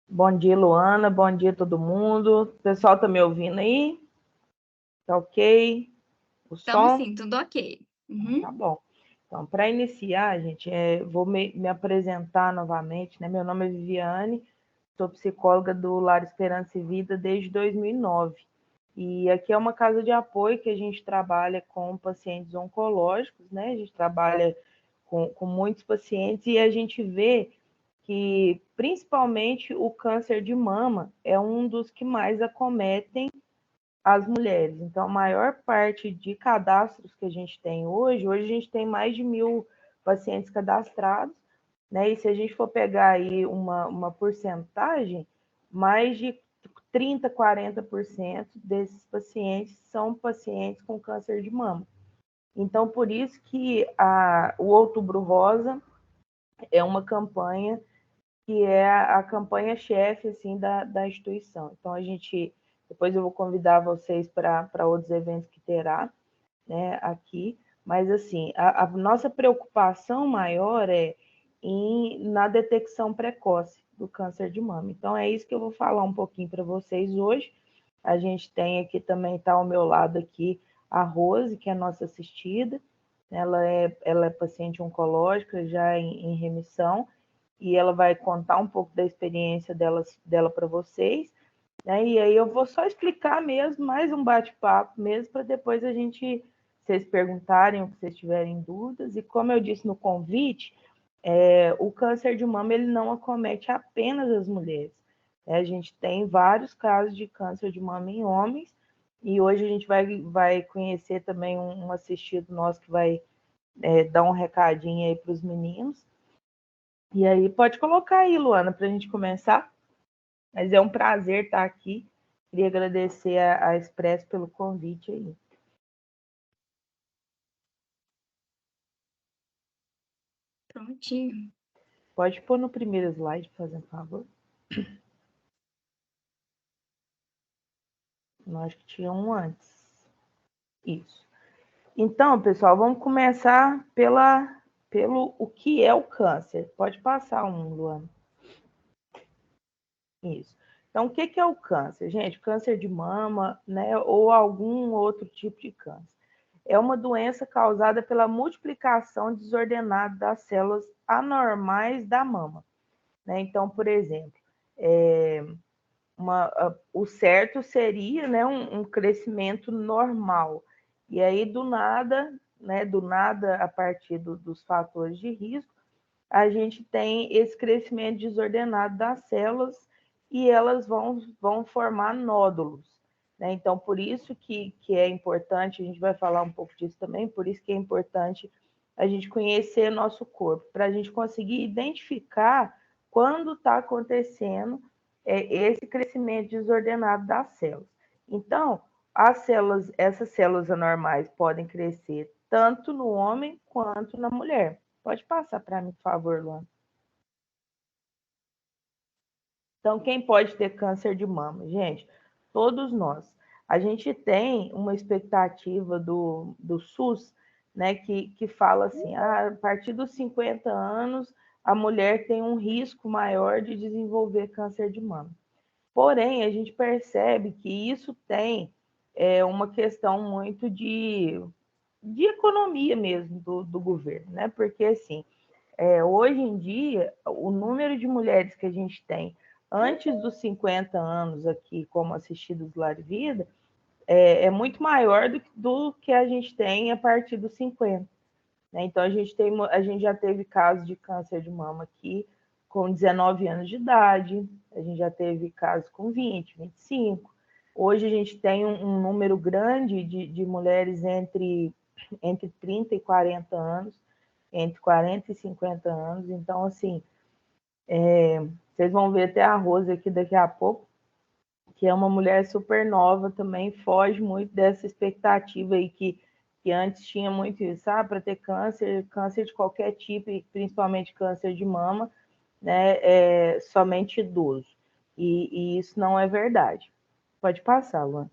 Bom dia, Luana. Bom dia, todo mundo. O pessoal tá me ouvindo aí? Tá ok? O Estamos som? sim, tudo ok. Uhum. Tá bom. Então, para iniciar, gente, vou me apresentar novamente, né? Meu nome é Viviane, sou psicóloga do Lar Esperança e Vida desde 2009. E aqui é uma casa de apoio que a gente trabalha com pacientes oncológicos, né? A gente trabalha com muitos pacientes e a gente vê que, principalmente, o câncer de mama é um dos que mais acometem as mulheres. Então, a maior parte de cadastros que a gente tem hoje a gente tem mais de 1.000 pacientes cadastrados, né? E se a gente for pegar aí uma porcentagem, mais de 30, 40% desses pacientes são pacientes com câncer de mama. Então, por isso que o Outubro Rosa é uma campanha que é a campanha-chefe assim, da instituição. Então, depois eu vou convidar vocês para outros eventos que terá, né, aqui, mas assim, a nossa preocupação maior na detecção precoce do câncer de mama. Então, é isso que eu vou falar um pouquinho para vocês hoje. A gente tem aqui também, está ao meu lado aqui, a Rose, que é nossa assistida. Ela é paciente oncológica, já em remissão, e ela vai contar um pouco da experiência dela para vocês, né? E aí eu vou só explicar mesmo, mais um bate-papo mesmo, para depois vocês perguntarem o que vocês tiverem dúvidas. E como eu disse no convite, o câncer de mama ele não acomete apenas as mulheres. A gente tem vários casos de câncer de mama em homens, e hoje a gente vai conhecer também um assistido nosso que vai dar um recadinho aí para os meninos. E aí, pode colocar aí, Luana, para a gente começar. Mas é um prazer estar aqui. Queria agradecer a Expresso pelo convite aí. Prontinho. Pode pôr no primeiro slide, fazendo favor. Eu acho que tinha um antes. Isso. Então, pessoal, vamos começar pelo o que é o câncer. Pode passar um, Luana. Isso. Então, o que é o câncer? Gente, câncer de mama, né, ou algum outro tipo de câncer. É uma doença causada pela multiplicação desordenada das células anormais da mama, né? Então, por exemplo, o certo seria, né, um crescimento normal. E aí, do nada, né, a partir dos fatores de risco, a gente tem esse crescimento desordenado das células e elas vão formar nódulos, né? Então, por isso que é importante, a gente vai falar um pouco disso também, por isso que é importante a gente conhecer nosso corpo, para a gente conseguir identificar quando está acontecendo esse crescimento desordenado das células. Então, essas células anormais podem crescer tanto no homem quanto na mulher. Pode passar para mim, por favor, Luana. Então, quem pode ter câncer de mama? Gente, todos nós. A gente tem uma expectativa do SUS, né, que fala assim, a partir dos 50 anos, a mulher tem um risco maior de desenvolver câncer de mama. Porém, a gente percebe que isso tem uma questão muito de economia mesmo do governo, né? Porque, assim, hoje em dia, o número de mulheres que a gente tem antes dos 50 anos aqui, como assistidos Lar e Vida, é muito maior do que a gente tem a partir dos 50. Né? Então, a gente já teve casos de câncer de mama aqui com 19 anos de idade, a gente já teve casos com 20, 25. Hoje a gente tem um número grande de mulheres entre 30 e 40 anos, entre 40 e 50 anos. Então, assim, vocês vão ver até a Rose aqui daqui a pouco, que é uma mulher super nova também, foge muito dessa expectativa aí que antes tinha muito isso, para ter câncer de qualquer tipo, e principalmente câncer de mama, né, somente idoso. E isso não é verdade. Pode passar, Luan.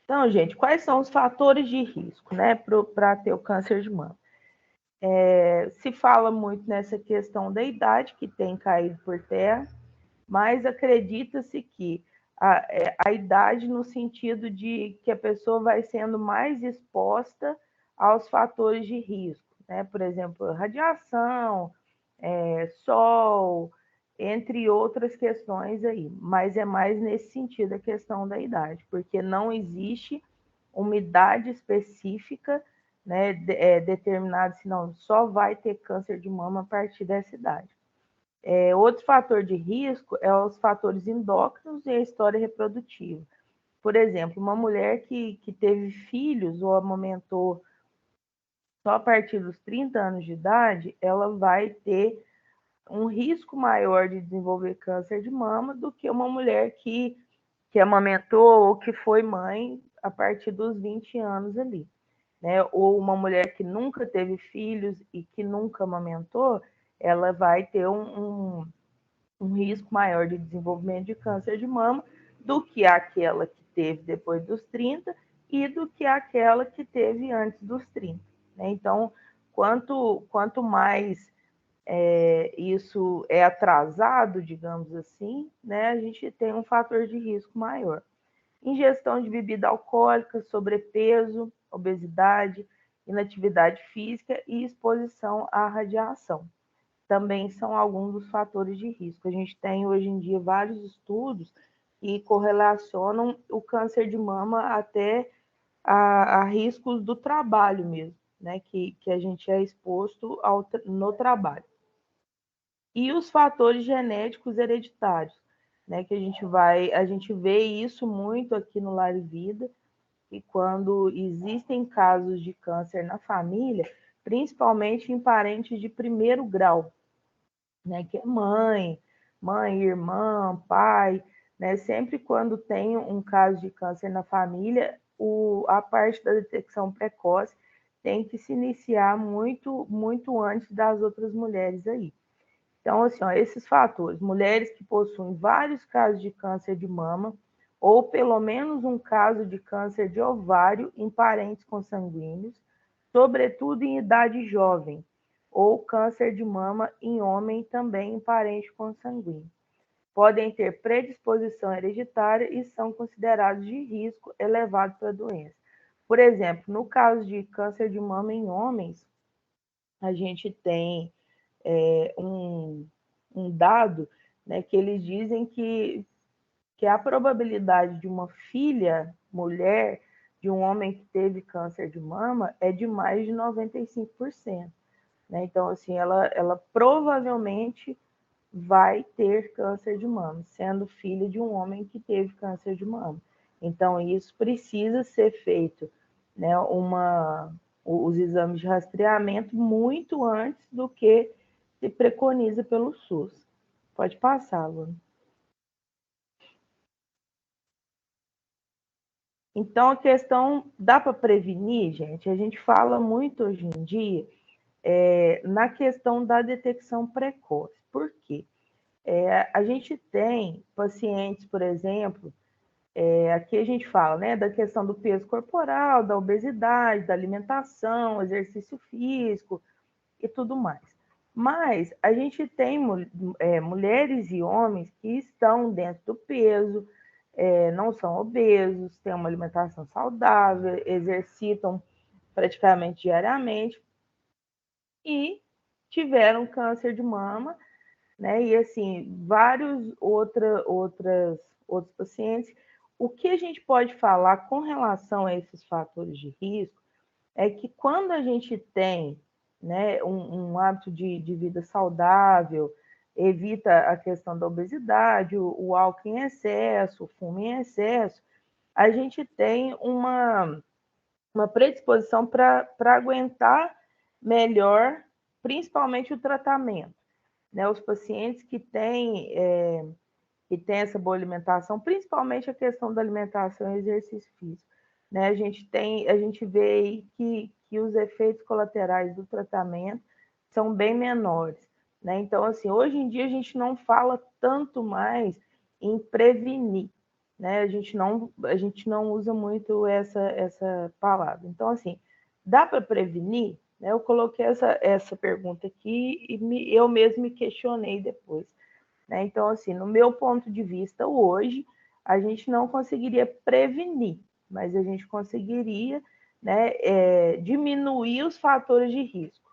Então, gente, quais são os fatores de risco, né, para ter o câncer de mama? Se fala muito nessa questão da idade, que tem caído por terra, mas acredita-se que a idade no sentido de que a pessoa vai sendo mais exposta aos fatores de risco, né? Por exemplo, radiação, sol, entre outras questões aí. Mas é mais nesse sentido a questão da idade, porque não existe uma idade específica, né, determinada, senão só vai ter câncer de mama a partir dessa idade. Outro fator de risco é os fatores endócrinos e a história reprodutiva. Por exemplo, uma mulher que teve filhos ou amamentou só a partir dos 30 anos de idade, ela vai ter um risco maior de desenvolver câncer de mama do que uma mulher que amamentou ou que foi mãe a partir dos 20 anos ali. Né? Ou uma mulher que nunca teve filhos e que nunca amamentou, ela vai ter um risco maior de desenvolvimento de câncer de mama do que aquela que teve depois dos 30 e do que aquela que teve antes dos 30. Né? Então, quanto mais isso é atrasado, digamos assim, né, a gente tem um fator de risco maior. Ingestão de bebida alcoólica, sobrepeso, obesidade, inatividade física e exposição à radiação também são alguns dos fatores de risco. A gente tem hoje em dia vários estudos que correlacionam o câncer de mama até a riscos do trabalho mesmo, né? Que a gente é exposto no trabalho. E os fatores genéticos hereditários, né? Que a gente vê isso muito aqui no Lar e Vida, e quando existem casos de câncer na família, principalmente em parentes de primeiro grau, né, que é mãe, irmã, pai, né, sempre quando tem um caso de câncer na família, a parte da detecção precoce tem que se iniciar muito, muito antes das outras mulheres aí. Então, assim, ó, esses fatores, mulheres que possuem vários casos de câncer de mama, ou pelo menos um caso de câncer de ovário em parentes consanguíneos, sobretudo em idade jovem, ou câncer de mama em homem também em parente consanguíneo. Podem ter predisposição hereditária e são considerados de risco elevado para a doença. Por exemplo, no caso de câncer de mama em homens, a gente tem um dado, né, que eles dizem que a probabilidade de uma filha, mulher, de um homem que teve câncer de mama é de mais de 95%. Né? Então, assim, ela provavelmente vai ter câncer de mama, sendo filha de um homem que teve câncer de mama. Então, isso precisa ser feito, né, os exames de rastreamento muito antes do que se preconiza pelo SUS. Pode passar, Luana. Então, a questão dá para prevenir, gente? A gente fala muito hoje em dia na questão da detecção precoce. Por quê? A gente tem pacientes, por exemplo, aqui a gente fala, né, da questão do peso corporal, da obesidade, da alimentação, exercício físico e tudo mais. Mas a gente tem mulheres e homens que estão dentro do peso, não são obesos, têm uma alimentação saudável, exercitam praticamente diariamente e tiveram câncer de mama, né? E assim, vários outros pacientes. O que a gente pode falar com relação a esses fatores de risco é que quando a gente tem, né, um hábito de vida saudável, evita a questão da obesidade, o álcool em excesso, o fumo em excesso, a gente tem uma predisposição para aguentar melhor, principalmente o tratamento. Né? Os pacientes que têm essa boa alimentação, principalmente a questão da alimentação e exercício físico. Né? A gente vê aí que os efeitos colaterais do tratamento são bem menores. Né? Então, assim, hoje em dia a gente não fala tanto mais em prevenir, né? A gente não usa muito essa palavra. Então, assim, dá para prevenir? Eu coloquei essa pergunta aqui e eu mesmo me questionei depois. Né? Então, assim, no meu ponto de vista, hoje, a gente não conseguiria prevenir, mas a gente conseguiria, né, diminuir os fatores de risco,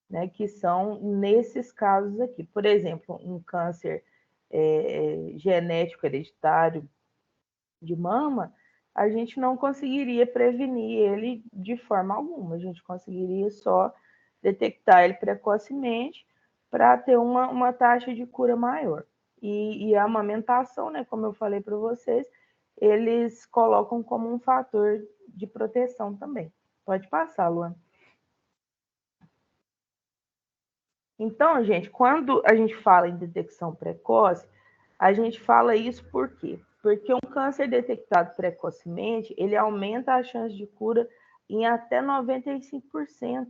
né, que são nesses casos aqui. Por exemplo, um câncer genético hereditário de mama, a gente não conseguiria prevenir ele de forma alguma, a gente conseguiria só detectar ele precocemente para ter uma taxa de cura maior. E a amamentação, né, como eu falei para vocês, eles colocam como um fator de proteção também. Pode passar, Luana. Então, gente, quando a gente fala em detecção precoce, a gente fala isso por quê? Porque um câncer detectado precocemente, ele aumenta a chance de cura em até 95%,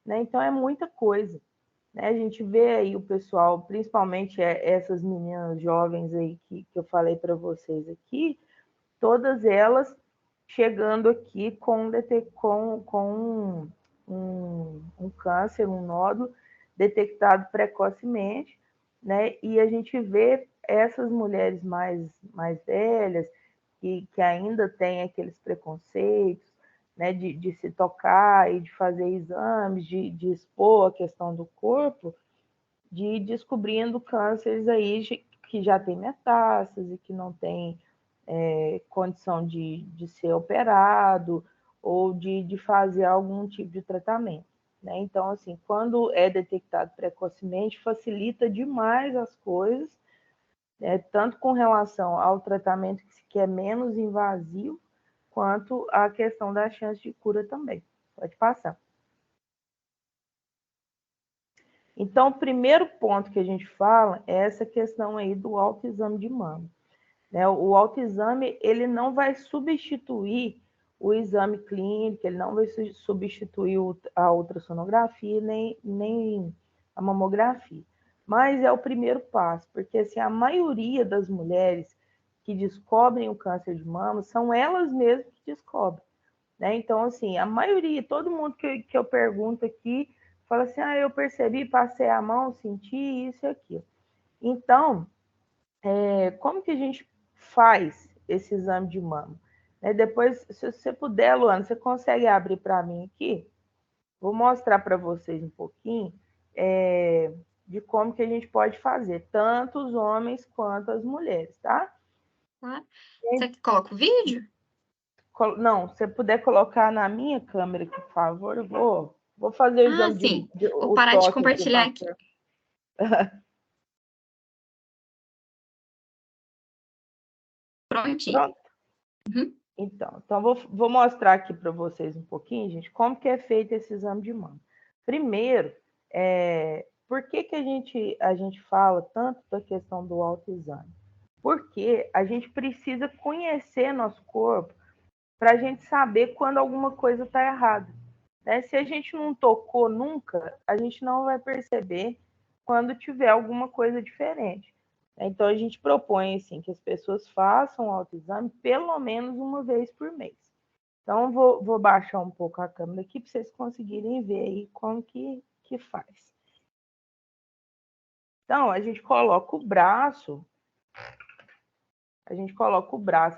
né? Então, é muita coisa. Né? A gente vê aí o pessoal, principalmente essas meninas jovens aí que eu falei para vocês aqui, todas elas chegando aqui com um câncer, um nódulo detectado precocemente, né? E a gente vê essas mulheres mais velhas, que ainda têm aqueles preconceitos, né? De se tocar e de fazer exames, de expor a questão do corpo, de descobrindo cânceres aí que já tem metástase, que não tem condição de ser operado ou de fazer algum tipo de tratamento. Né? Então, assim, quando é detectado precocemente, facilita demais as coisas, né? Tanto com relação ao tratamento que é menos invasivo, quanto a questão da chance de cura também. Pode passar. Então, o primeiro ponto que a gente fala é essa questão aí do autoexame de mama. Né? O autoexame, ele não vai substituir o exame clínico, ele não vai substituir a ultrassonografia, nem a mamografia. Mas é o primeiro passo, porque assim, a maioria das mulheres que descobrem o câncer de mama são elas mesmas que descobrem. Né? Então, assim, a maioria, todo mundo que eu pergunto aqui, fala assim, eu percebi, passei a mão, senti isso e aquilo. Então, como que a gente faz esse exame de mama? Depois, se você puder, Luana, você consegue abrir para mim aqui? Vou mostrar para vocês um pouquinho de como que a gente pode fazer, tanto os homens quanto as mulheres, tá? Tá. Você coloca o vídeo? Não, se você puder colocar na minha câmera aqui, por favor, eu vou fazer o exame sim. Vou o parar de toque compartilhar aqui. Prontinho. Pronto? Uhum. Então vou mostrar aqui para vocês um pouquinho, gente, como que é feito esse exame de mama. Primeiro, por que a gente fala tanto da questão do autoexame? Porque a gente precisa conhecer nosso corpo para a gente saber quando alguma coisa está errada. Né? Se a gente não tocou nunca, a gente não vai perceber quando tiver alguma coisa diferente. Então, a gente propõe assim, que as pessoas façam o autoexame pelo menos uma vez por mês. Então, vou baixar um pouco a câmera aqui para vocês conseguirem ver aí como que faz. Então, a gente coloca o braço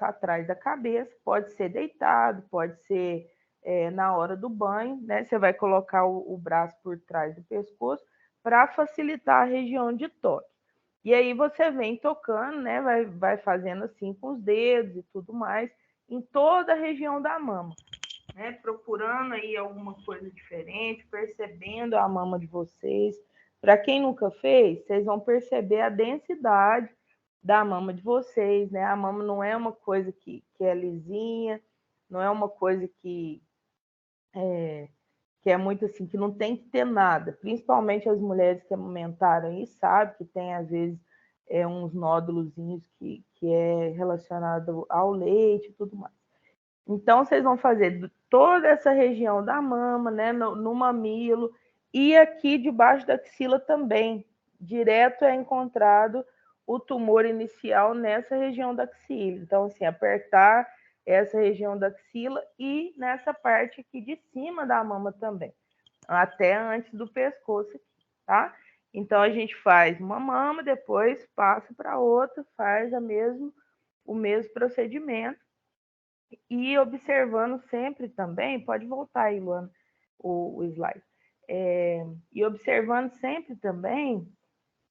atrás da cabeça, pode ser deitado, pode ser na hora do banho, né? Você vai colocar o braço por trás do pescoço para facilitar a região de toque. E aí você vem tocando, né? Vai fazendo assim com os dedos e tudo mais, em toda a região da mama, né? Procurando aí alguma coisa diferente, percebendo a mama de vocês. Para quem nunca fez, vocês vão perceber a densidade da mama de vocês, né? A mama não é uma coisa que é lisinha, não é uma coisa que é muito assim, que não tem que ter nada. Principalmente as mulheres que amamentaram aí, sabem que tem, às vezes, uns nódulozinhos que é relacionado ao leite e tudo mais. Então, vocês vão fazer toda essa região da mama, né, no mamilo, e aqui debaixo da axila também. Direto é encontrado o tumor inicial nessa região da axila. Então, assim, apertar essa região da axila e nessa parte aqui de cima da mama também, até antes do pescoço, tá? Então, a gente faz uma mama, depois passa para outra, faz o mesmo procedimento e observando sempre também, pode voltar aí, Luana, o slide, e observando sempre também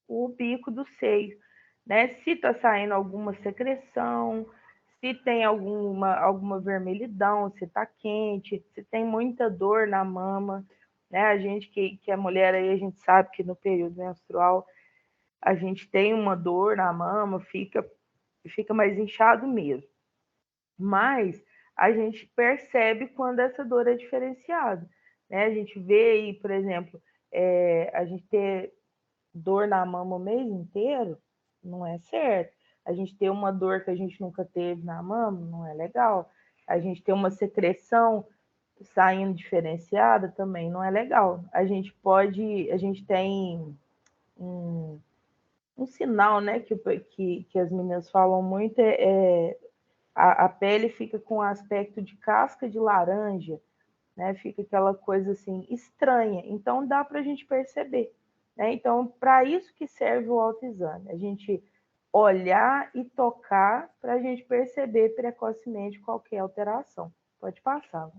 o bico do seio, né? Se está saindo alguma secreção, se tem alguma vermelhidão, se está quente, se tem muita dor na mama, né? A gente que é mulher aí, a gente sabe que no período menstrual a gente tem uma dor na mama, fica mais inchado mesmo. Mas a gente percebe quando essa dor é diferenciada, né? A gente vê aí, por exemplo, a gente ter dor na mama o mês inteiro, não é certo. A gente ter uma dor que a gente nunca teve na mama, não é legal. A gente ter uma secreção saindo diferenciada também não é legal. A gente tem um sinal, né, que as meninas falam muito, a pele fica com aspecto de casca de laranja, né? Fica aquela coisa assim estranha. Então dá para a gente perceber, né? Então, para isso que serve o autoexame, a gente olhar e tocar para a gente perceber precocemente qualquer alteração. Pode passar.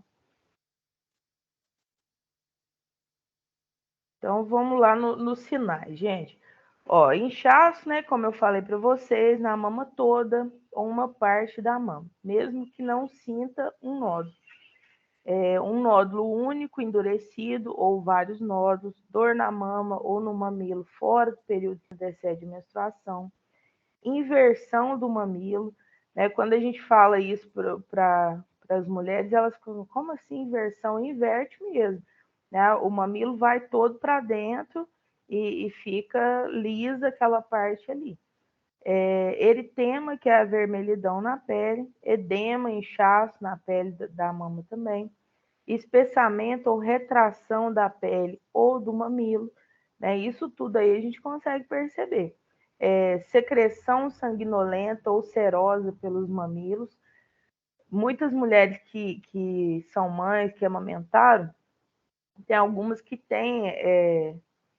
Então, vamos lá nos sinais, gente. Ó, inchaço, né? Como eu falei para vocês, na mama toda ou uma parte da mama, mesmo que não sinta um nódulo. Um nódulo único, endurecido ou vários nódulos, dor na mama ou no mamilo fora do período que antecede a menstruação, inversão do mamilo, né? Quando a gente fala isso para as mulheres, elas ficam, como assim inversão? Inverte mesmo, né? O mamilo vai todo para dentro e fica lisa aquela parte ali. Eritema, que é a vermelhidão na pele, edema, inchaço na pele da mama também, espessamento ou retração da pele ou do mamilo, né? Isso tudo aí a gente consegue perceber. Secreção sanguinolenta ou serosa pelos mamilos. Muitas mulheres que são mães, que amamentaram, tem algumas que têm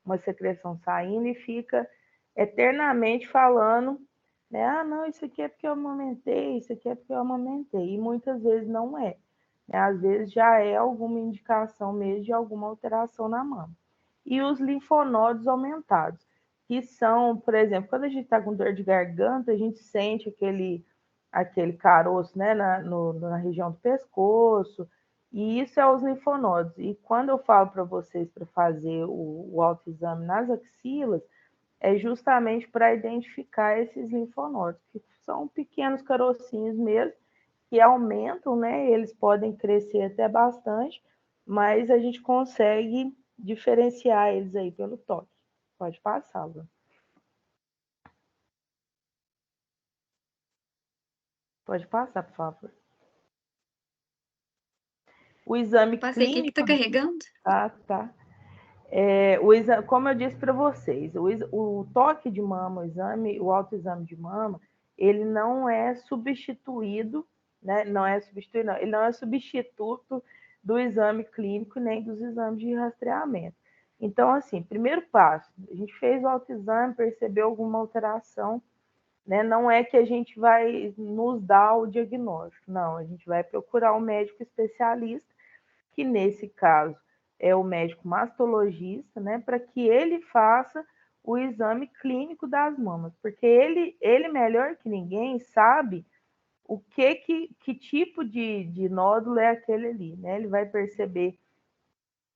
uma secreção saindo e fica eternamente falando, né? Ah, não, isso aqui é porque eu amamentei, isso aqui é porque eu amamentei. E muitas vezes não é. Né? Às vezes já é alguma indicação mesmo de alguma alteração na mama. E os linfonodos aumentados, que são, por exemplo, quando a gente está com dor de garganta, a gente sente aquele caroço, né, na região do pescoço, e isso é os linfonodos. E quando eu falo para vocês para fazer o autoexame nas axilas, é justamente para identificar esses linfonodos, que são pequenos carocinhos mesmo, que aumentam, né? Eles podem crescer até bastante, mas a gente consegue diferenciar eles aí pelo toque. Pode passar, Lu. Pode passar, por favor. O exame Passei aqui que clínico... tá carregando. Tá. Como eu disse para vocês, o toque de mama, o autoexame de mama, ele não é substituído, né? Não é substituído, não. Ele não é substituto do exame clínico nem dos exames de rastreamento. Então, assim, primeiro passo, a gente fez o autoexame, percebeu alguma alteração, né? Não é que a gente vai nos dar o diagnóstico, não, a gente vai procurar um médico especialista, que nesse caso é o médico mastologista, né, para que ele faça o exame clínico das mamas, porque ele melhor que ninguém sabe o que tipo de nódulo é aquele ali, né? Ele vai perceber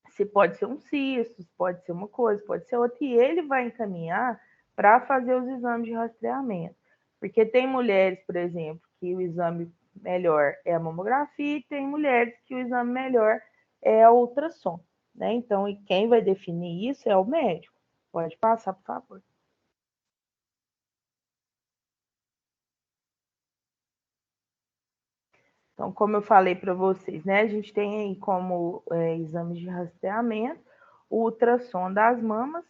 se pode ser um cisto, se pode ser uma coisa, pode ser outra, e ele vai encaminhar para fazer os exames de rastreamento. Porque tem mulheres, por exemplo, que o exame melhor é a mamografia, e tem mulheres que o exame melhor é a ultrassom, né? Então, e quem vai definir isso é o médico. Pode passar, por favor. Então, como eu falei para vocês, né? A gente tem aí como exames de rastreamento o ultrassom das mamas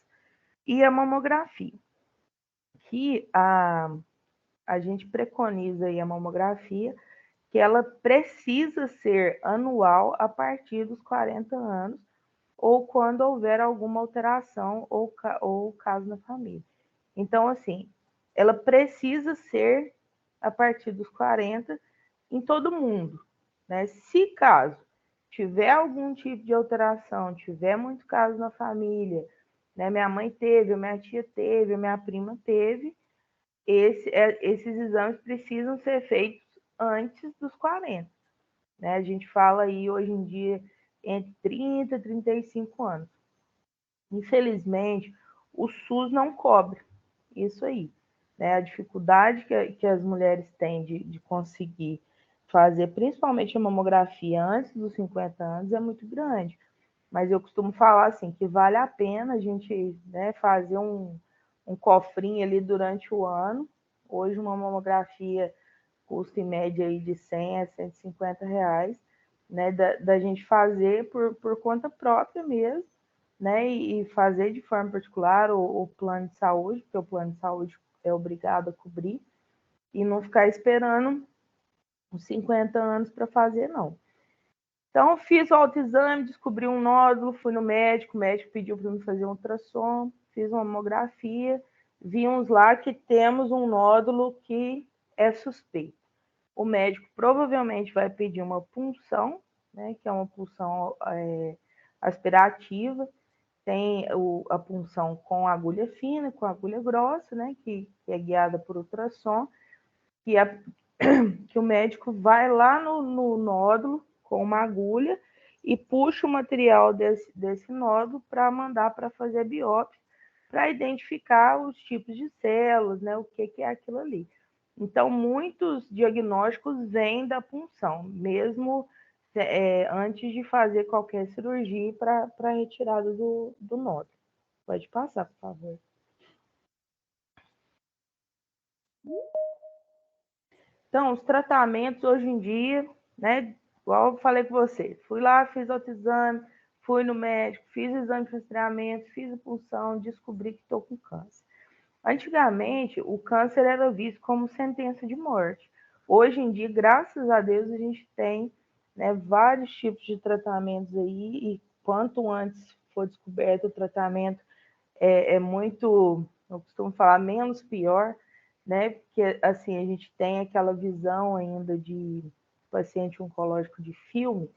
e a mamografia, que a gente preconiza aí a mamografia, que ela precisa ser anual a partir dos 40 anos, ou quando houver alguma alteração ou caso na família. Então, assim, ela precisa ser a partir dos 40 em todo mundo, né? Se caso tiver algum tipo de alteração, tiver muito caso na família, né? Minha mãe teve, minha tia teve, minha prima teve, esses exames precisam ser feitos antes dos 40, né? A gente fala aí hoje em dia entre 30 e 35 anos. Infelizmente, o SUS não cobre isso aí, né? A dificuldade que as mulheres têm de conseguir fazer, principalmente a mamografia antes dos 50 anos, é muito grande. Mas eu costumo falar assim, que vale a pena a gente, né, fazer um cofrinho ali durante o ano. Hoje uma mamografia custa em média aí de 100 a 150 reais, né, da gente fazer por conta própria mesmo, né, e fazer de forma particular o plano de saúde, porque o plano de saúde é obrigado a cobrir, e não ficar esperando os 50 anos para fazer, não. Então, fiz o autoexame, descobri um nódulo, fui no médico, o médico pediu para me fazer um ultrassom, fiz uma mamografia, vimos lá que temos um nódulo que é suspeito. O médico provavelmente vai pedir uma punção, né, que é uma punção aspirativa, tem a punção com agulha fina, com agulha grossa, né, que é guiada por ultrassom, que o médico vai lá no nódulo com uma agulha e puxa o material desse nódulo para mandar para fazer a biópsia, para identificar os tipos de células, né, o que é aquilo ali. Então, muitos diagnósticos vêm da punção, mesmo antes de fazer qualquer cirurgia para a retirada do nódulo. Pode passar, por favor. Então, os tratamentos hoje em dia, né, igual eu falei com você, fui lá, fiz autoexame, fui no médico, fiz exame de rastreamento, fiz a punção, descobri que estou com câncer. Antigamente, o câncer era visto como sentença de morte. Hoje em dia, graças a Deus, a gente tem, né, vários tipos de tratamentos aí, e quanto antes for descoberto o tratamento, é muito, eu costumo falar, menos pior, né? Porque, assim, a gente tem aquela visão ainda de paciente oncológico de filme,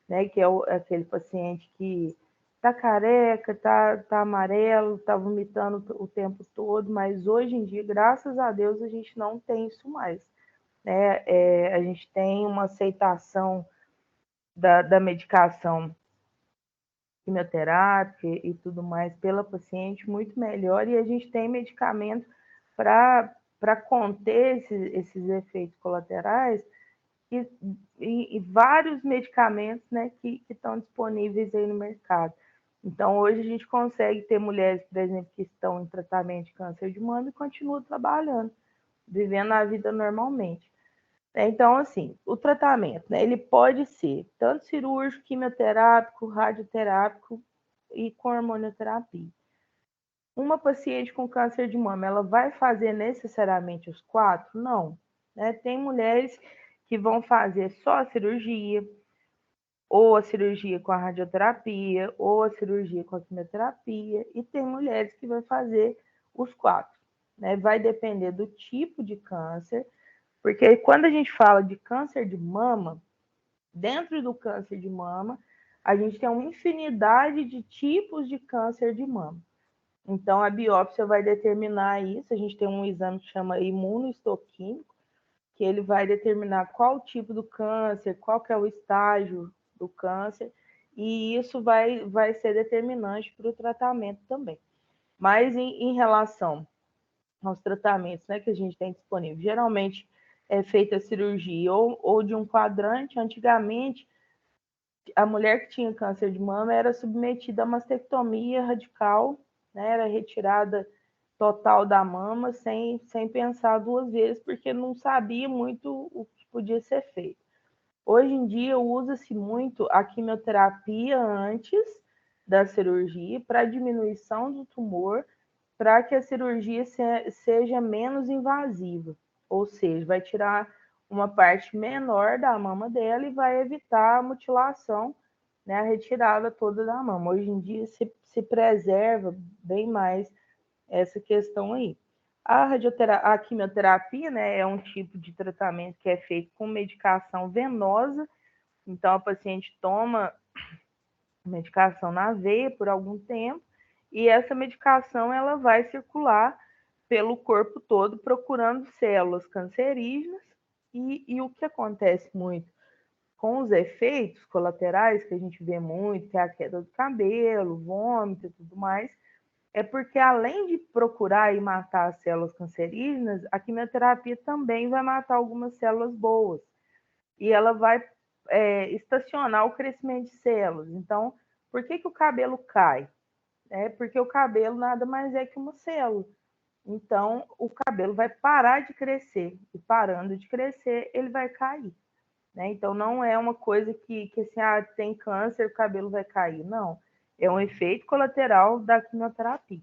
né? Que é aquele paciente que tá careca, tá amarelo, tá vomitando o tempo todo, mas hoje em dia, graças a Deus, a gente não tem isso mais, né? A gente tem uma aceitação da medicação quimioterápica e tudo mais pela paciente muito melhor, e a gente tem medicamento para conter esses efeitos colaterais e vários medicamentos, né, que estão disponíveis aí no mercado. Então, hoje a gente consegue ter mulheres, por exemplo, que estão em tratamento de câncer de mama e continuam trabalhando, vivendo a vida normalmente. Então, assim, o tratamento, né, ele pode ser tanto cirúrgico, quimioterápico, radioterápico e com hormonioterapia. Uma paciente com câncer de mama, ela vai fazer necessariamente os 4? Não. Né? Tem mulheres que vão fazer só a cirurgia, ou a cirurgia com a radioterapia, ou a cirurgia com a quimioterapia, e tem mulheres que vão fazer os 4. Né? Vai depender do tipo de câncer, porque quando a gente fala de câncer de mama, dentro do câncer de mama, a gente tem uma infinidade de tipos de câncer de mama. Então, a biópsia vai determinar isso. A gente tem um exame que chama imunohistoquímico, que ele vai determinar qual o tipo do câncer, qual que é o estágio do câncer, e isso vai ser determinante para o tratamento também. Mas em relação aos tratamentos, né, que a gente tem disponível, geralmente é feita a cirurgia ou de um quadrante. Antigamente, a mulher que tinha câncer de mama era submetida a mastectomia radical, né, era retirada total da mama sem pensar duas vezes, porque não sabia muito o que podia ser feito. Hoje em dia, usa-se muito a quimioterapia antes da cirurgia para diminuição do tumor para que a cirurgia seja menos invasiva, ou seja, vai tirar uma parte menor da mama dela e vai evitar a mutilação, né, a retirada toda da mama. Hoje em dia se preserva bem mais essa questão aí. A quimioterapia, né, é um tipo de tratamento que é feito com medicação venosa, então a paciente toma medicação na veia por algum tempo, e essa medicação ela vai circular pelo corpo todo procurando células cancerígenas, e o que acontece muito com os efeitos colaterais que a gente vê muito, que é a queda do cabelo, vômito e tudo mais, é porque além de procurar e matar as células cancerígenas, a quimioterapia também vai matar algumas células boas, e ela vai estacionar o crescimento de células. Então, por que o cabelo cai? Porque o cabelo nada mais é que uma célula. Então, o cabelo vai parar de crescer, e parando de crescer, ele vai cair. Então, não é uma coisa que assim, tem câncer, o cabelo vai cair. Não, é um efeito colateral da quimioterapia.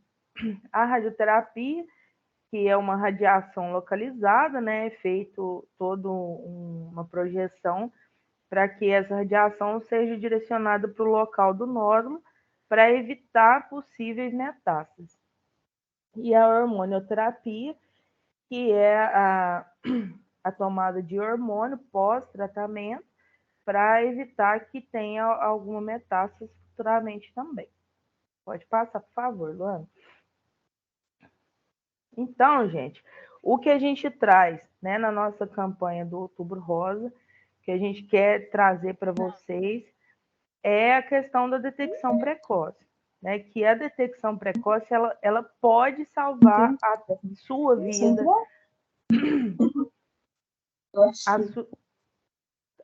A radioterapia, que é uma radiação localizada, né, é feito toda uma projeção para que essa radiação seja direcionada para o local do nódulo para evitar possíveis metástases. E a hormonioterapia, que é a tomada de hormônio pós-tratamento para evitar que tenha alguma metástase futuramente também. Pode passar, por favor, Luana. Então, gente, o que a gente traz, né, na nossa campanha do Outubro Rosa, que a gente quer trazer para vocês, é a questão da detecção precoce, né? Que a detecção precoce ela pode salvar a sua vida.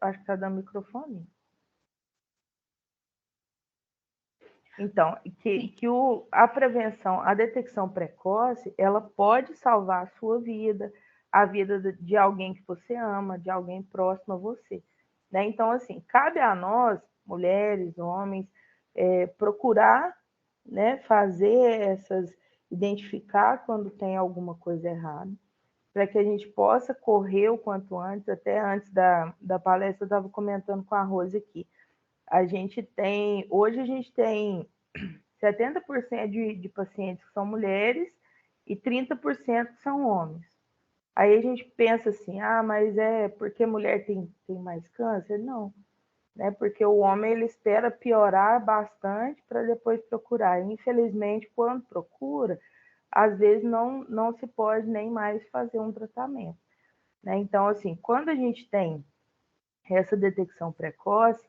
Acho que está dando microfone. Então, a prevenção, a detecção precoce, ela pode salvar a sua vida, a vida de alguém que você ama, de alguém próximo a você. Né? Então, assim, cabe a nós, mulheres, homens, procurar, né, identificar quando tem alguma coisa errada, para que a gente possa correr o quanto antes. Até antes da palestra eu estava comentando com a Rose aqui. Hoje a gente tem 70% de pacientes que são mulheres e 30% que são homens. Aí a gente pensa assim, mas é porque mulher tem mais câncer? Não, né? Porque o homem ele espera piorar bastante para depois procurar. E, infelizmente, quando procura, às vezes não se pode nem mais fazer um tratamento. Né? Então, assim, quando a gente tem essa detecção precoce,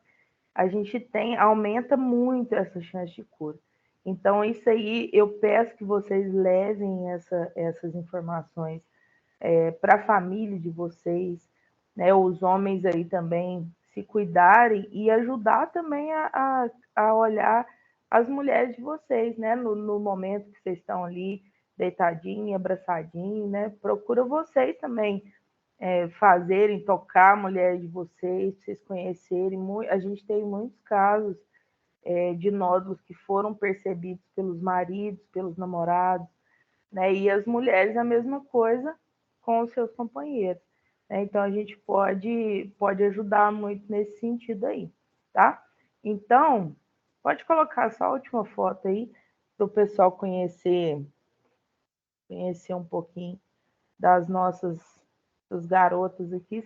a gente aumenta muito essa chance de cura. Então, isso aí, eu peço que vocês levem essas informações para a família de vocês, né? Os homens aí também se cuidarem e ajudar também a olhar as mulheres de vocês, né? No momento que vocês estão ali deitadinho, abraçadinho, né? Procura vocês também fazerem, tocar a mulher de vocês, vocês conhecerem. A gente tem muitos casos de nódulos que foram percebidos pelos maridos, pelos namorados, né? E as mulheres a mesma coisa com os seus companheiros. Né? Então a gente pode ajudar muito nesse sentido aí, tá? Então, pode colocar só a última foto aí para o pessoal conhecer um pouquinho das nossas garotas aqui.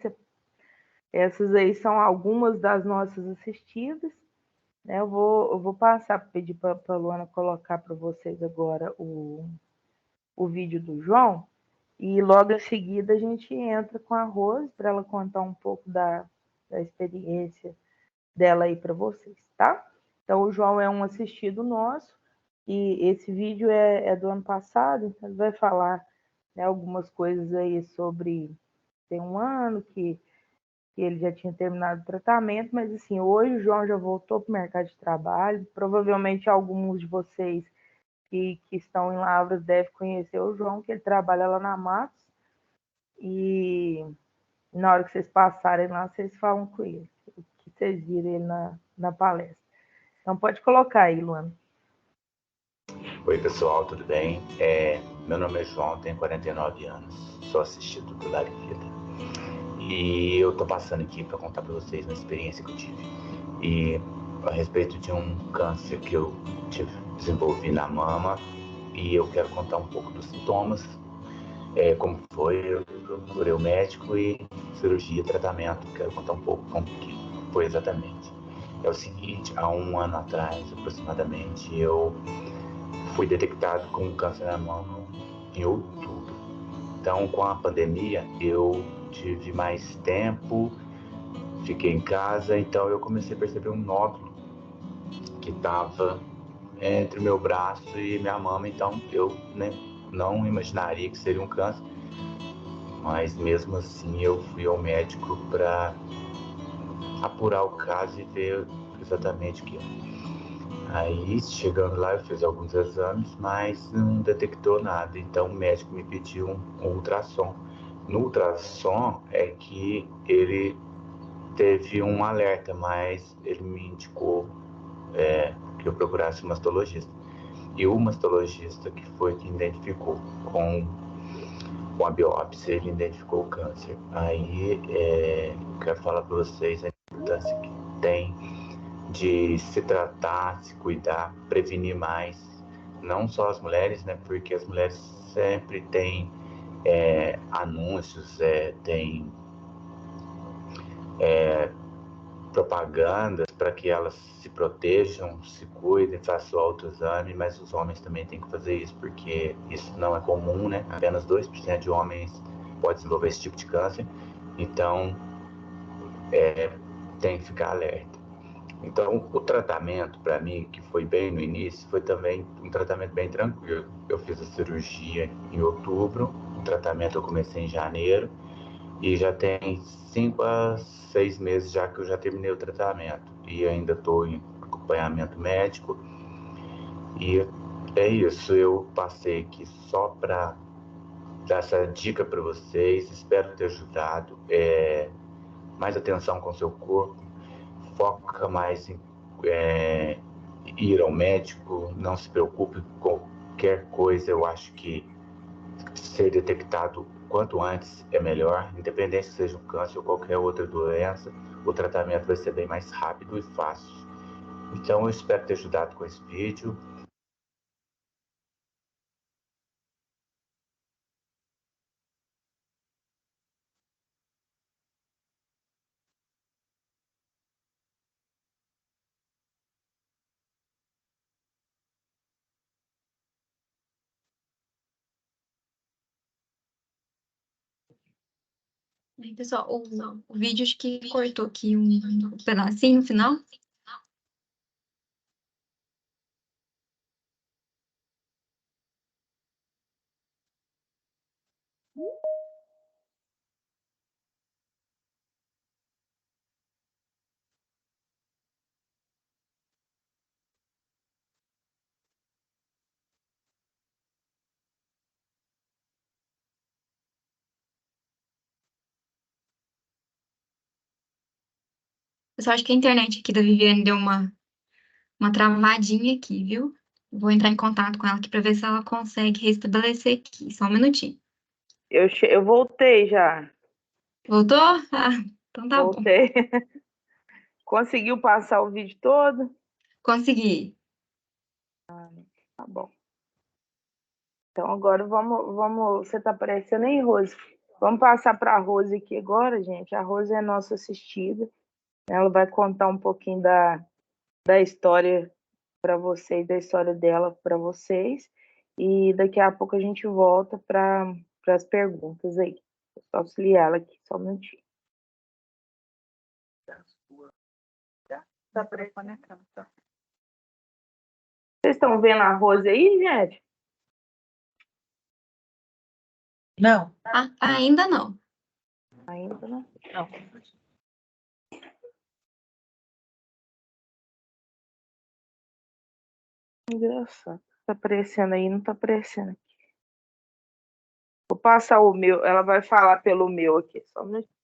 Essas aí são algumas das nossas assistidas. Né? Eu vou passar, pedir para a Luana colocar para vocês agora o vídeo do João, e logo em seguida a gente entra com a Rose para ela contar um pouco da experiência dela aí para vocês, tá? Então, o João é um assistido nosso, e esse vídeo é do ano passado, então ele vai falar, né, algumas coisas aí sobre... Tem um ano que ele já tinha terminado o tratamento, mas assim, hoje o João já voltou para o mercado de trabalho. Provavelmente alguns de vocês que estão em Lavras devem conhecer o João, que ele trabalha lá na Matos, e na hora que vocês passarem lá, vocês falam com ele, que vocês viram ele na palestra. Então pode colocar aí, Luana. Oi, pessoal, tudo bem? Meu nome é João, tenho 49 anos, sou assistido do Lar Vida. E eu tô passando aqui para contar para vocês uma experiência que eu tive. E a respeito de um câncer que eu desenvolvi na mama, e eu quero contar um pouco dos sintomas, como foi, eu procurei o médico e cirurgia, tratamento, quero contar um pouco como que foi exatamente. É o seguinte, há um ano atrás, aproximadamente, eu fui detectado com câncer na mama em outubro. Então, com a pandemia, eu tive mais tempo, fiquei em casa, então eu comecei a perceber um nódulo que estava entre o meu braço e minha mama, então eu não imaginaria que seria um câncer, mas mesmo assim eu fui ao médico para apurar o caso e ver exatamente o que é. Aí, chegando lá, eu fiz alguns exames, mas não detectou nada. Então, o médico me pediu um ultrassom. No ultrassom é que ele teve um alerta, mas ele me indicou que eu procurasse um mastologista. E o mastologista que foi que identificou com a biópsia, ele identificou o câncer. Aí, eu quero falar para vocês a importância que tem de se tratar, se cuidar, prevenir mais, não só as mulheres, né? Porque as mulheres sempre têm anúncios, tem propagandas para que elas se protejam, se cuidem, façam o autoexame, mas os homens também têm que fazer isso, porque isso não é comum, né? Apenas 2% de homens pode desenvolver esse tipo de câncer, então tem que ficar alerta. Então, o tratamento, para mim, que foi bem no início, foi também um tratamento bem tranquilo. Eu fiz a cirurgia em outubro, o tratamento eu comecei em janeiro, e já tem 5 a 6 meses já que eu já terminei o tratamento. E ainda estou em acompanhamento médico. E é isso, eu passei aqui só para dar essa dica para vocês, espero ter ajudado. Mais atenção com o seu corpo, foca mais em ir ao médico, não se preocupe com qualquer coisa. Eu acho que ser detectado quanto antes é melhor, independente se seja um câncer ou qualquer outra doença, o tratamento vai ser bem mais rápido e fácil. Então eu espero ter ajudado com esse vídeo. Aí, pessoal, o vídeo acho que cortou aqui um pedacinho no final. Pessoal, acho que a internet aqui da Viviane deu uma travadinha aqui, viu? Vou entrar em contato com ela aqui para ver se ela consegue restabelecer aqui. Só um minutinho. Eu voltei já. Voltou? Ah, então tá bom. Voltei. Conseguiu passar o vídeo todo? Consegui. Tá bom. Então agora vamos. Você tá aparecendo aí, Rose? Vamos passar para a Rose aqui agora, gente. A Rose é nossa assistida. Ela vai contar um pouquinho da história para vocês, da história dela para vocês. E daqui a pouco a gente volta para as perguntas aí. Vou só auxiliar ela aqui, só um minutinho. Vocês estão vendo a Rose aí, gente? Não. Ah, ainda não. Ainda não. Não. Engraçado. Tá aparecendo aí, não tá aparecendo aqui. Vou passar o meu, ela vai falar pelo meu aqui, só um minutinho.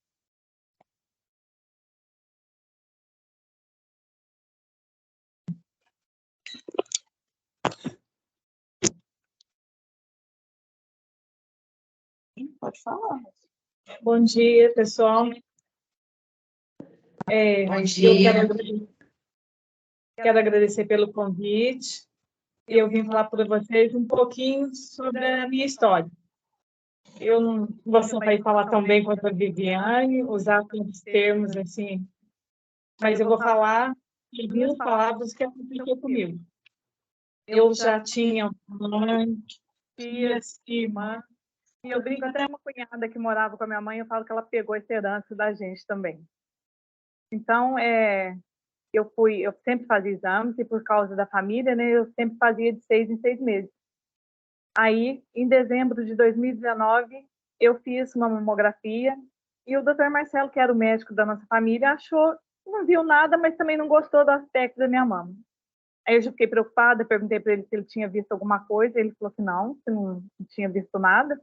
Pode falar. Bom dia, pessoal. Bom Eu dia. quero agradecer pelo convite. Eu vim falar para vocês um pouquinho sobre a minha história. Eu não vou saber falar tão bem quanto a Viviane, usar tantos termos assim, mas eu vou falar em 2 palavras que aconteceu comigo. Eu já tinha mãe, tias, irmã, E eu brinco até uma cunhada que morava com a minha mãe, eu falo que ela pegou essa herança da gente também. Então, eu sempre fazia exames, e por causa da família, né, eu sempre fazia de 6 em 6 meses. Aí, em dezembro de 2019, eu fiz uma mamografia, e o Dr. Marcelo, que era o médico da nossa família, achou, não viu nada, mas também não gostou do aspecto da minha mama. Aí eu já fiquei preocupada, perguntei para ele se ele tinha visto alguma coisa, ele falou que não tinha visto nada,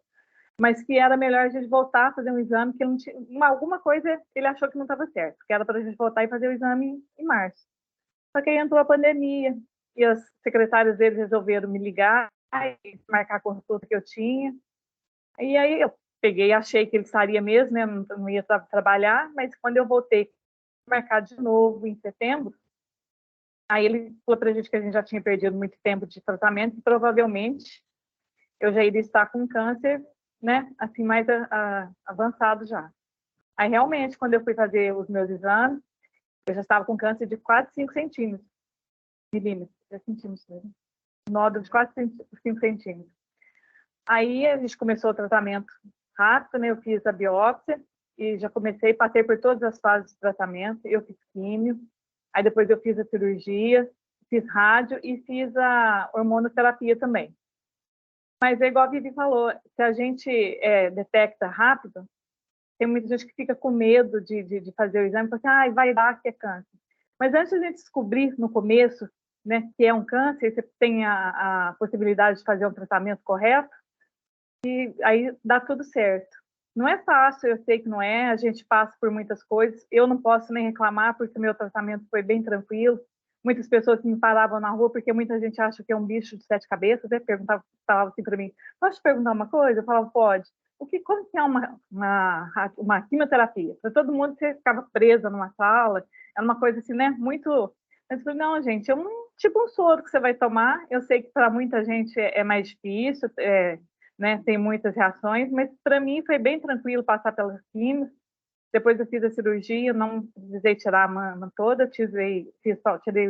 mas que era melhor a gente voltar a fazer um exame, que ele não tinha, alguma coisa ele achou que não estava certo, que era para a gente voltar e fazer o exame em março. Só que aí entrou a pandemia, e as secretárias deles resolveram me ligar e marcar a consulta que eu tinha. E aí eu peguei, achei que ele estaria mesmo, né, não ia trabalhar, mas quando eu voltei a marcar de novo em setembro, aí ele falou para a gente que a gente já tinha perdido muito tempo de tratamento e provavelmente eu já iria estar com câncer, né, assim, mais avançado já. Aí, realmente, quando eu fui fazer os meus exames, eu já estava com câncer de quase 5 centímetros, milímetros, né? Nódulo de quase 5 centímetros. Aí, a gente começou o tratamento rápido, né, eu fiz a biópsia e já passei por todas as fases de tratamento, eu fiz químio, aí depois eu fiz a cirurgia, fiz rádio e fiz a hormonoterapia também. Mas é igual a Vivi falou, se a gente detecta rápido, tem muita gente que fica com medo de fazer o exame, porque vai dar que é câncer. Mas antes de a gente descobrir no começo, né, que é um câncer, você tem a possibilidade de fazer um tratamento correto, e aí dá tudo certo. Não é fácil, eu sei que não é, a gente passa por muitas coisas, eu não posso nem reclamar, porque o meu tratamento foi bem tranquilo. Muitas pessoas me paravam na rua, porque muita gente acha que é um bicho de 7 cabeças, né? Falavam assim para mim, posso te perguntar uma coisa? Eu falava, pode. Como que é uma quimioterapia? Para todo mundo, você ficava presa numa sala, era uma coisa assim, né? Muito... Mas eu falei, não, gente, é tipo um soro que você vai tomar. Eu sei que para muita gente é mais difícil, né? Tem muitas reações, mas para mim foi bem tranquilo passar pelas químicas. Depois eu fiz a cirurgia, não precisei tirar a mama toda, tirei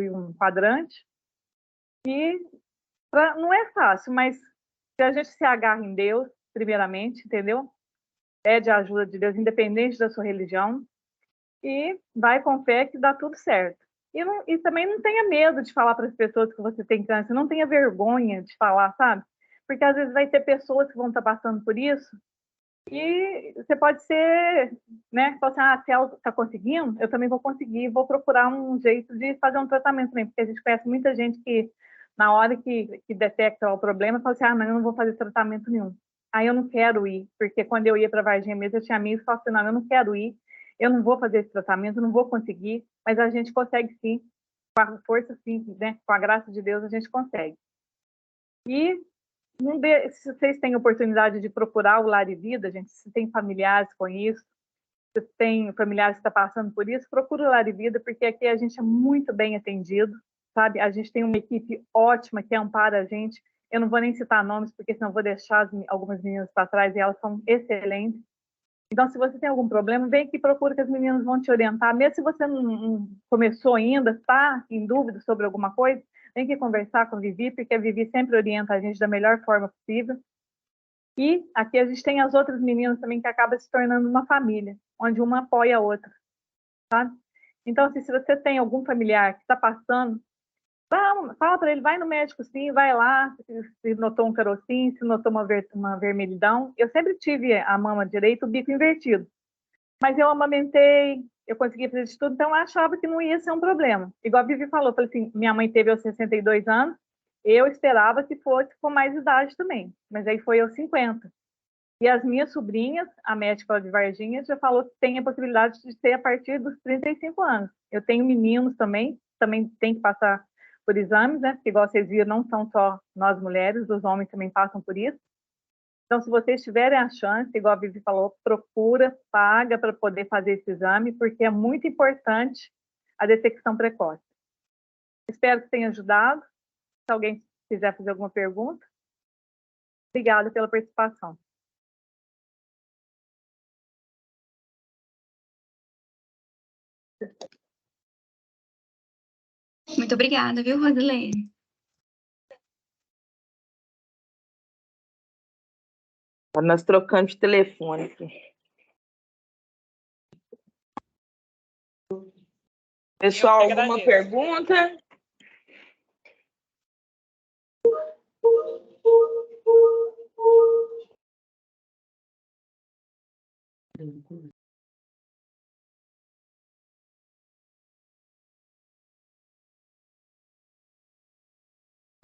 um quadrante. E não é fácil, mas se a gente se agarra em Deus, primeiramente, entendeu? Pede a ajuda de Deus, independente da sua religião, e vai com fé que dá tudo certo. E também não tenha medo de falar para as pessoas que você tem câncer, não tenha vergonha de falar, sabe? Porque às vezes vai ter pessoas que vão estar passando por isso, e você pode ser, né? Falar assim, se ela está conseguindo, eu também vou conseguir, vou procurar um jeito de fazer um tratamento também, porque a gente conhece muita gente que, na hora que detecta o problema, fala assim, não, eu não vou fazer tratamento nenhum. Aí eu não quero ir, porque quando eu ia para Varginha mesmo, eu tinha amigos que falavam assim, não, eu não quero ir, eu não vou fazer esse tratamento, eu não vou conseguir, mas a gente consegue sim, com a força sim, né? Com a graça de Deus, a gente consegue. E se vocês têm oportunidade de procurar o Lar e Vida, gente, se tem familiares com isso, se tem familiares que estão passando por isso, procura o Lar e Vida, porque aqui a gente é muito bem atendido, sabe? A gente tem uma equipe ótima que ampara a gente. Eu não vou nem citar nomes, porque senão vou deixar algumas meninas para trás e elas são excelentes. Então, se você tem algum problema, vem aqui, procura que as meninas vão te orientar. Mesmo se você não começou ainda, está em dúvida sobre alguma coisa, vem aqui conversar com a Vivi, porque a Vivi sempre orienta a gente da melhor forma possível. E aqui a gente tem as outras meninas também que acabam se tornando uma família, onde uma apoia a outra, sabe? Então, assim, se você tem algum familiar que está passando, fala para ele, vai no médico sim, vai lá, se notou um carocinho, se notou uma vermelhidão. Eu sempre tive a mama direita, o bico invertido. Mas eu amamentei, eu consegui fazer de tudo, então eu achava que não ia ser um problema. Igual a Vivi falou, falei assim, minha mãe teve aos 62 anos, eu esperava que fosse com mais idade também, mas aí foi aos 50. E as minhas sobrinhas, a médica de Varginha, já falou que tem a possibilidade de ser a partir dos 35 anos. Eu tenho meninos também tem que passar por exames, né? Porque igual vocês viram, não são só nós mulheres, os homens também passam por isso. Então, se vocês tiverem a chance, igual a Vivi falou, procura, paga para poder fazer esse exame, porque é muito importante a detecção precoce. Espero que tenha ajudado. Se alguém quiser fazer alguma pergunta. Obrigada pela participação. Muito obrigada, viu, Rosilene? Nós trocamos de telefone aqui. Pessoal, alguma pergunta?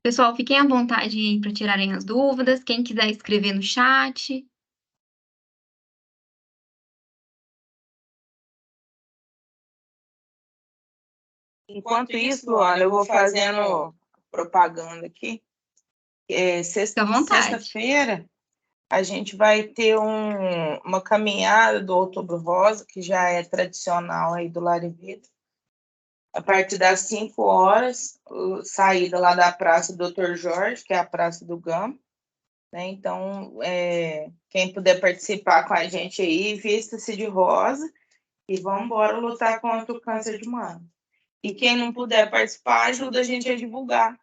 Pessoal, fiquem à vontade aí para tirarem as dúvidas. Quem quiser escrever no chat. Enquanto isso, Luana, eu vou fazendo propaganda aqui. Fica à vontade. Sexta-feira, a gente vai ter uma caminhada do Outubro Rosa, que já é tradicional aí do Lar e Vida. A partir das 5 horas, saída lá da Praça do Dr. Jorge, que é a Praça do Gama. Né? Então, quem puder participar com a gente aí, vista-se de rosa e vamos embora lutar contra o câncer de mama. E quem não puder participar, ajuda a gente a divulgar.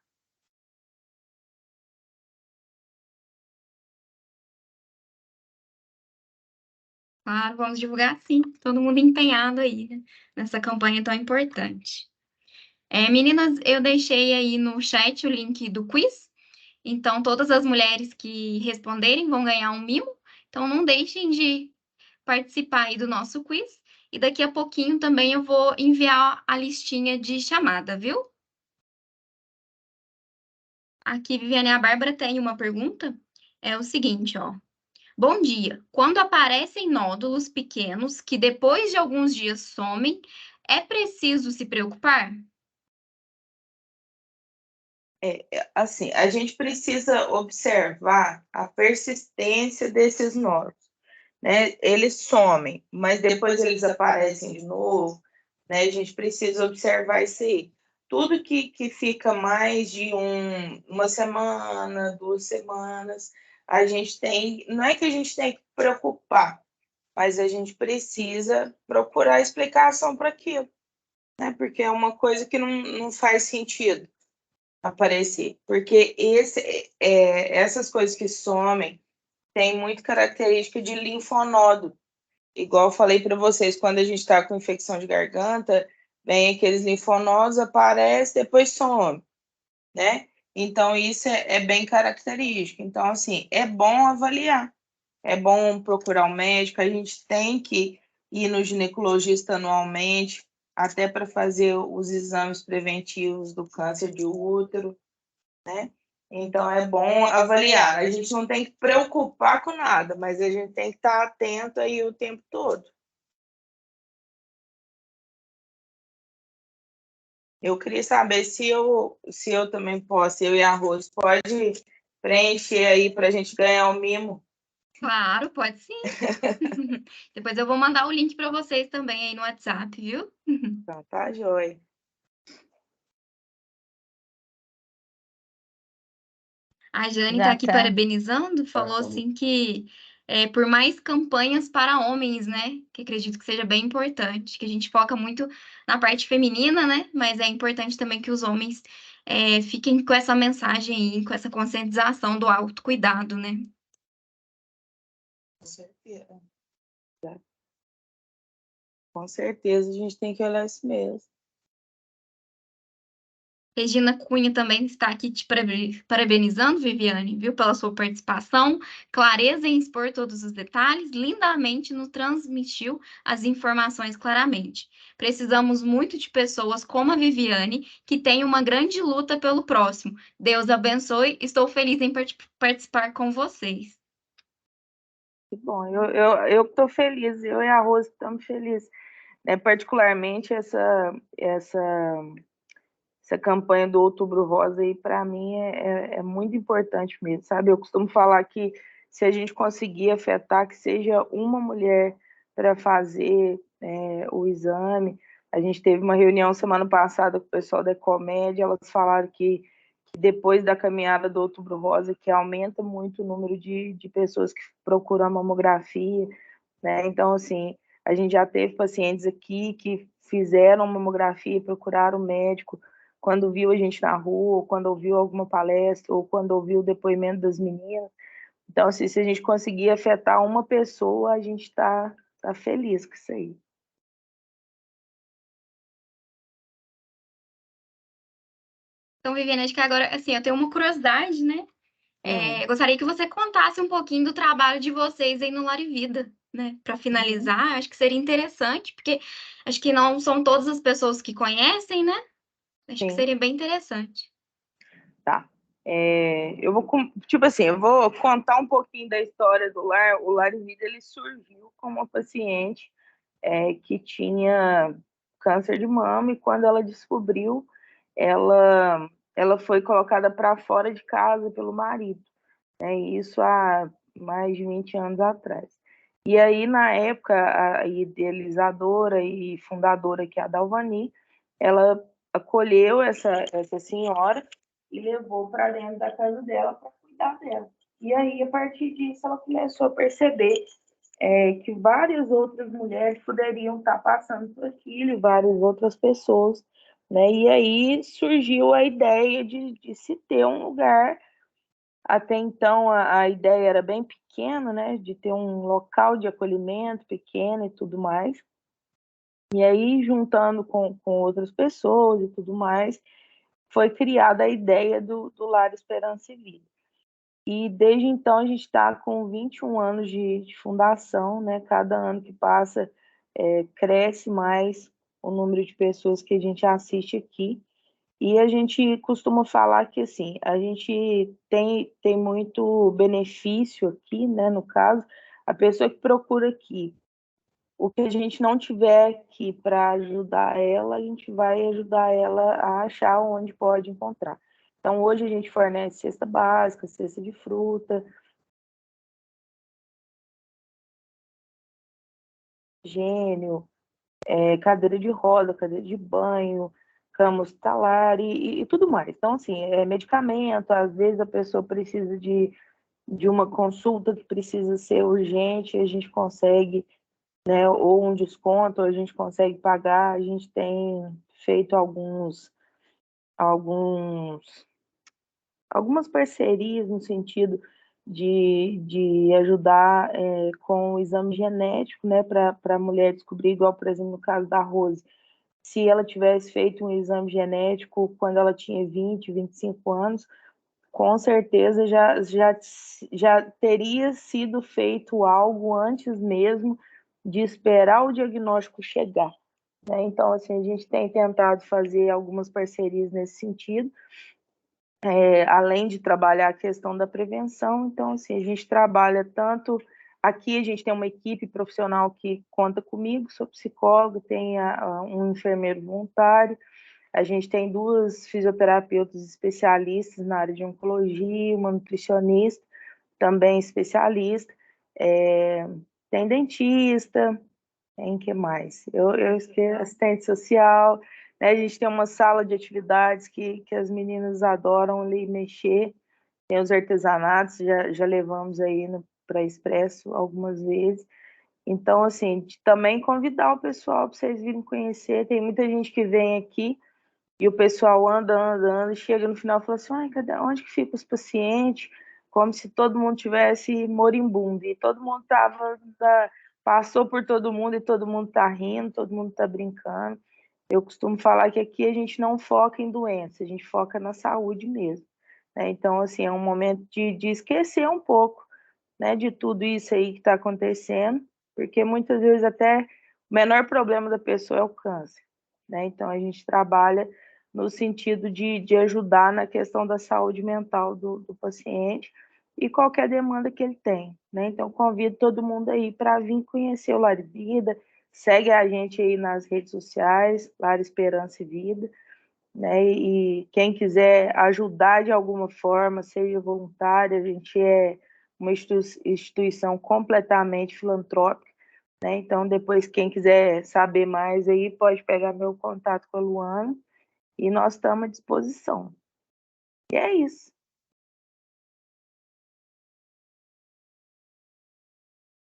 Claro, vamos divulgar sim. Todo mundo empenhado aí, né, nessa campanha tão importante. Meninas, eu deixei aí no chat o link do quiz. Então, todas as mulheres que responderem vão ganhar um mimo. Então, não deixem de participar aí do nosso quiz. E daqui a pouquinho também eu vou enviar a listinha de chamada, viu? Aqui, Viviane, a Bárbara tem uma pergunta. É o seguinte, ó. Bom dia. Quando aparecem nódulos pequenos que depois de alguns dias somem, é preciso se preocupar? Assim, a gente precisa observar a persistência desses nódulos, né? Eles somem, mas depois eles aparecem de novo, né? A gente precisa observar isso aí. Tudo que fica mais de uma semana, 2 semanas, a gente tem, não é que a gente tem que preocupar, mas a gente precisa procurar explicação para aquilo, né? Porque é uma coisa que não faz sentido aparecer, porque essas coisas que somem têm muito característica de linfonodo. Igual eu falei para vocês, quando a gente está com infecção de garganta, vem aqueles linfonodos, aparece, depois some, né? Então, isso é bem característico. Então, assim, é bom avaliar, é bom procurar um médico, a gente tem que ir no ginecologista anualmente, até para fazer os exames preventivos do câncer de útero, né? Então, é bom avaliar. A gente não tem que preocupar com nada, mas a gente tem que estar atento aí o tempo todo. Eu queria saber se eu também posso, eu e a Rose, pode preencher aí para a gente ganhar o mimo. Claro, pode sim. Depois eu vou mandar o link para vocês também aí no WhatsApp, viu? Então, tá, joia. A Jane Já está aqui tá. parabenizando, falou assim que por mais campanhas para homens, né? Que acredito que seja bem importante, que a gente foca muito na parte feminina, né? Mas é importante também que os homens fiquem com essa mensagem aí, com essa conscientização do autocuidado, né? Com certeza. Com certeza, a gente tem que olhar isso mesmo. Regina Cunha também está aqui te parabenizando, Viviane, viu, pela sua participação, clareza em expor todos os detalhes, lindamente nos transmitiu as informações claramente. Precisamos muito de pessoas como a Viviane, que tem uma grande luta pelo próximo. Deus abençoe, estou feliz em participar com vocês. Que bom, eu estou feliz, eu e a Rose estamos felizes. Particularmente essa campanha do Outubro Rosa aí, para mim, é muito importante mesmo, sabe? Eu costumo falar que se a gente conseguir afetar que seja uma mulher para fazer o exame. A gente teve uma reunião semana passada com o pessoal da Ecomédia, elas falaram que depois da caminhada do Outubro Rosa, que aumenta muito o número de pessoas que procuram a mamografia, né? Então, assim, a gente já teve pacientes aqui que fizeram mamografia, procuraram o médico quando viu a gente na rua, ou quando ouviu alguma palestra, ou quando ouviu o depoimento das meninas. Então, assim, se a gente conseguir afetar uma pessoa, a gente tá feliz com isso aí. Então, Viviane, acho que agora, assim, eu tenho uma curiosidade, né? Gostaria que você contasse um pouquinho do trabalho de vocês aí no Lar e Vida, né? Para finalizar, acho que seria interessante, porque acho que não são todas as pessoas que conhecem, né? Acho que seria bem interessante. Tá. Eu vou, tipo assim, eu vou contar um pouquinho da história do lar. O Lar e Vida, ele surgiu com uma paciente que tinha câncer de mama, e quando ela descobriu, ela foi colocada para fora de casa pelo marido, né? Isso há mais de 20 anos atrás. E aí, na época, a idealizadora e fundadora, que é a Dalvani, ela acolheu essa senhora e levou para dentro da casa dela para cuidar dela. E aí, a partir disso, ela começou a perceber que várias outras mulheres poderiam estar passando por aquilo, e várias outras pessoas, né? E aí surgiu a ideia de se ter um lugar. Até então, a ideia era bem pequena, né? De ter um local de acolhimento pequeno e tudo mais. E aí, juntando com outras pessoas e tudo mais, foi criada a ideia do Lar Esperança e Vida. E desde então a gente está com 21 anos de fundação, né? Cada ano que passa cresce mais o número de pessoas que a gente assiste aqui. E a gente costuma falar que, assim, a gente tem muito benefício aqui, né? No caso, a pessoa que procura aqui, o que a gente não tiver aqui para ajudar ela, a gente vai ajudar ela a achar onde pode encontrar. Então, hoje a gente fornece cesta básica, cesta de fruta, gênio, cadeira de roda, cadeira de banho, cama hospitalar e tudo mais. Então, assim, medicamento, às vezes a pessoa precisa de uma consulta que precisa ser urgente, a gente consegue, né, ou um desconto, ou a gente consegue pagar. A gente tem feito algumas parcerias no sentido de ajudar com o exame genético, né, para a mulher descobrir, igual, por exemplo, no caso da Rose, se ela tivesse feito um exame genético quando ela tinha 20, 25 anos, com certeza já teria sido feito algo antes mesmo de esperar o diagnóstico chegar, né? Então, assim, a gente tem tentado fazer algumas parcerias nesse sentido, além de trabalhar a questão da prevenção. Então, assim, a gente trabalha tanto... Aqui a gente tem uma equipe profissional que conta comigo, sou psicóloga, tem um enfermeiro voluntário, a gente tem 2 fisioterapeutas especialistas na área de oncologia, uma nutricionista também especialista, tem dentista, tem que mais? Eu esqueci, assistente social, né? A gente tem uma sala de atividades que as meninas adoram ali mexer, tem os artesanatos, já levamos aí para Expresso algumas vezes. Então, assim, também convidar o pessoal para vocês virem conhecer. Tem muita gente que vem aqui e o pessoal anda, e chega no final e fala assim: ai, onde que ficam os pacientes? Como se todo mundo tivesse moribundo. E todo mundo passou por todo mundo e todo mundo está rindo, todo mundo está brincando. Eu costumo falar que aqui a gente não foca em doença, a gente foca na saúde mesmo, né? Então, assim, é um momento de esquecer um pouco, né, de tudo isso aí que está acontecendo, porque muitas vezes até o menor problema da pessoa é o câncer, né? Então, a gente trabalha no sentido de ajudar na questão da saúde mental do paciente e qualquer demanda que ele tem, né? Então, convido todo mundo aí para vir conhecer o Lar e Vida, segue a gente aí nas redes sociais, Lar Esperança e Vida, né? E quem quiser ajudar de alguma forma, seja voluntário, a gente é uma instituição completamente filantrópica, né? Então, depois, quem quiser saber mais aí, pode pegar meu contato com a Luana e nós estamos à disposição. E é isso.